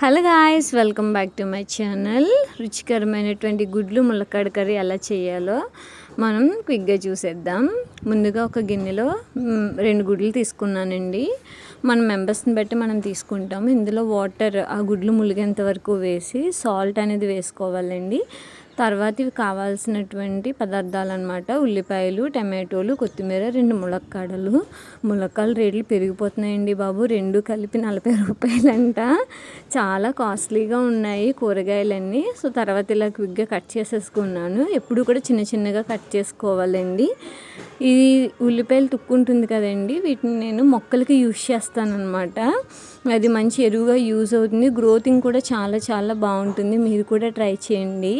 Hello guys, welcome back to my channel. రుచికరమైనటువంటి గుడ్లు ములక్కాడ కర్రీ ఎలా చేయాలో మనం క్విక్గా చూసేద్దాం. ముందుగా ఒక గిన్నెలో 2 గుడ్లు తీసుకున్నానండి. మన మెంబర్స్ని బట్టి మనం తీసుకుంటాము. ఇందులో వాటర్ ఆ గుడ్లు ములిగేంత వరకు వేసి సాల్ట్ అనేది వేసుకోవాలండి. తర్వాత ఇవి కావాల్సినటువంటి పదార్థాలు అనమాట: ఉల్లిపాయలు, టమాటోలు, కొత్తిమీర, 2 ములక్కాడలు రేట్లు పెరిగిపోతున్నాయండి బాబు. 2 కలిపి 40 రూపాయలంట. చాలా కాస్ట్లీగా ఉన్నాయి కూరగాయలన్నీ. సో తర్వాత ఇలా క్విక్గా కట్ చేసేసుకున్నాను. ఎప్పుడు కూడా చిన్న చిన్నగా కట్ చేసుకోవాలండి. ఇది ఉల్లిపాయలు తుక్కుంటుంది కదండి, వీటిని నేను మొక్కలకి యూజ్ చేస్తానన్నమాట. అది మంచి ఎరువుగా యూజ్ అవుతుంది. గ్రోతింగ్ కూడా చాలా చాలా బాగుంటుంది. మీరు కూడా ట్రై చేయండి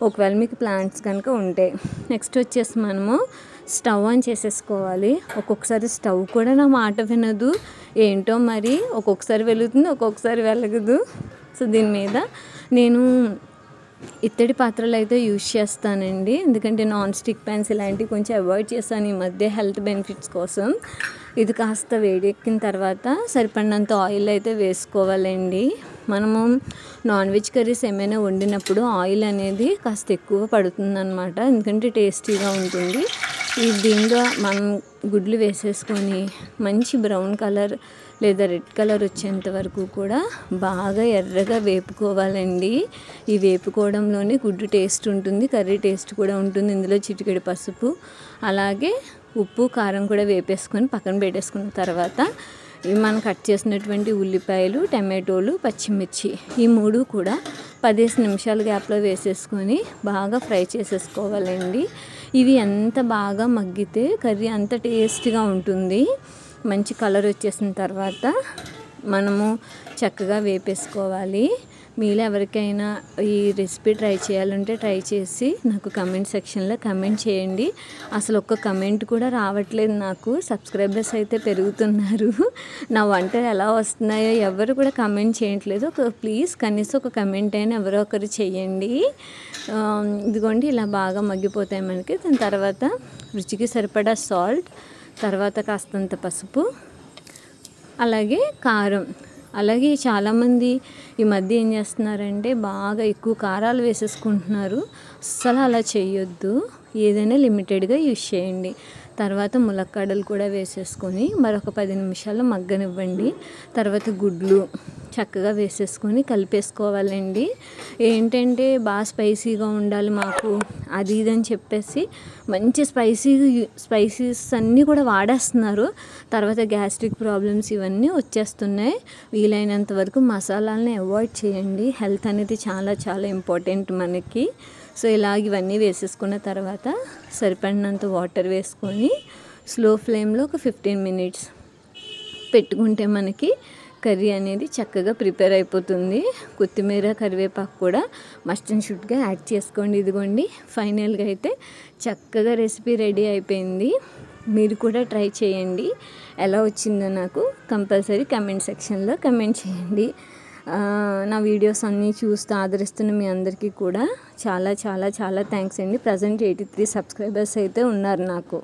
ఒకవేళ మీకు ప్లాంట్స్ కనుక ఉంటే. నెక్స్ట్ వచ్చేసి మనము స్టవ్ ఆన్ చేసేసుకోవాలి. ఒక్కొక్కసారి స్టవ్ కూడా నా మాట వినదు, ఏంటో మరి. ఒక్కొక్కసారి వెలుగుతుంది, ఒక్కొక్కసారి వెలగదు. సో దీని మీద నేను ఇత్తడి పాత్రలు అయితే యూజ్ చేస్తానండి. ఎందుకంటే నాన్ స్టిక్ ప్యాన్స్ ఇలాంటివి కొంచెం అవాయిడ్ చేస్తాను ఈ మధ్య హెల్త్ బెనిఫిట్స్ కోసం. ఇది కాస్త వేడెక్కిన తర్వాత సరిపడినంత ఆయిల్ అయితే వేసుకోవాలండి. మనము నాన్ వెజ్ కర్రీస్ ఏమైనా వండినప్పుడు ఆయిల్ అనేది కాస్త ఎక్కువ పడుతుందన్నమాట, ఎందుకంటే టేస్టీగా ఉంటుంది. ఈ దీంట్లో మనం గుడ్లు వేసేసుకొని మంచి బ్రౌన్ కలర్ లేదా రెడ్ కలర్ వచ్చేంత వరకు కూడా బాగా ఎర్రగా వేపుకోవాలండి. ఈ వేపుకోవడంలోనే గుడ్డు టేస్ట్ ఉంటుంది, కర్రీ టేస్ట్ కూడా ఉంటుంది. ఇందులో చిటికెడు పసుపు, అలాగే ఉప్పు, కారం కూడా వేపేసుకొని పక్కన పెట్టేసుకున్న తర్వాత మనం కట్ చేసినటువంటి ఉల్లిపాయలు, టమాటోలు, పచ్చిమిర్చి ఈ 3 కూడా 15 నిమిషాల గ్యాప్లో వేసేసుకొని బాగా ఫ్రై చేసేసుకోవాలండి. ఇవి ఎంత బాగా మగ్గితే కర్రీ అంత టేస్ట్గా ఉంటుంది. మంచి కలర్ వచ్చేసిన తర్వాత మనము చక్కగా వేపేసుకోవాలి. మీలో ఎవరికైనా ఈ రెసిపీ ట్రై చేయాలంటే ట్రై చేసి నాకు కమెంట్ సెక్షన్లో కమెంట్ చేయండి. అసలు ఒక్క కమెంట్ కూడా రావట్లేదు నాకు. సబ్స్క్రైబర్స్ అయితే పెరుగుతున్నారు, నా వంటలు ఎలా వస్తున్నాయో ఎవరు కూడా కమెంట్ చేయట్లేదు. ప్లీజ్ కనీసం ఒక కమెంట్ అయినా ఎవరో ఒకరు చేయండి. ఇదిగోండి ఇలా బాగా మగ్గిపోతాయి మనకి. దాని తర్వాత రుచికి సరిపడా సాల్ట్, తర్వాత కాస్తంత పసుపు, అలాగే కారం. అలాగే చాలామంది ఈ మధ్య ఏం చేస్తున్నారంటే బాగా ఎక్కువ కారాలు వేసేసుకుంటున్నారు. అస్సలు అలా చేయొద్దు, ఏదైనా లిమిటెడ్గా యూజ్ చేయండి. తర్వాత ములక్కాడలు కూడా వేసేసుకొని మరొక 10 నిమిషాలు మగ్గనివ్వండి. తర్వాత గుడ్లు చక్కగా వేసేసుకొని కలిపేసుకోవాలండి. ఏంటంటే బాగా స్పైసీగా ఉండాలి మాకు అది ఇది అని చెప్పేసి మంచి స్పైసీస్ అన్నీ కూడా వాడేస్తున్నారు. తర్వాత గ్యాస్ట్రిక్ ప్రాబ్లమ్స్ ఇవన్నీ వచ్చేస్తున్నాయి. వీలైనంత వరకు మసాలాలని అవాయిడ్ చేయండి. హెల్త్ అనేది చాలా చాలా ఇంపార్టెంట్ మనకి. సో ఇవన్నీ వేసేసుకున్న తర్వాత సరిపడినంత వాటర్ వేసుకొని స్లో ఫ్లేమ్లో ఒక 15 మినిట్స్ పెట్టుకుంటే మనకి కర్రీ అనేది చక్కగా ప్రిపేర్ అయిపోతుంది. కొత్తిమీర, కరివేపాకు కూడా మస్ట్ అండ్ షుడ్గా యాడ్ చేసుకోండి. ఇదిగోండి ఫైనల్గా అయితే చక్కగా రెసిపీ రెడీ అయిపోయింది. మీరు కూడా ట్రై చేయండి. ఎలా వచ్చిందో నాకు కంపల్సరీ కమెంట్ సెక్షన్లో కమెంట్ చేయండి. నా వీడియోస్ అన్నీ చూస్తూ ఆదరిస్తున్న మీ అందరికీ కూడా చాలా చాలా చాలా థ్యాంక్స్ అండి. ప్రజెంట్ 83 సబ్స్క్రైబర్స్ అయితే ఉన్నారు నాకు.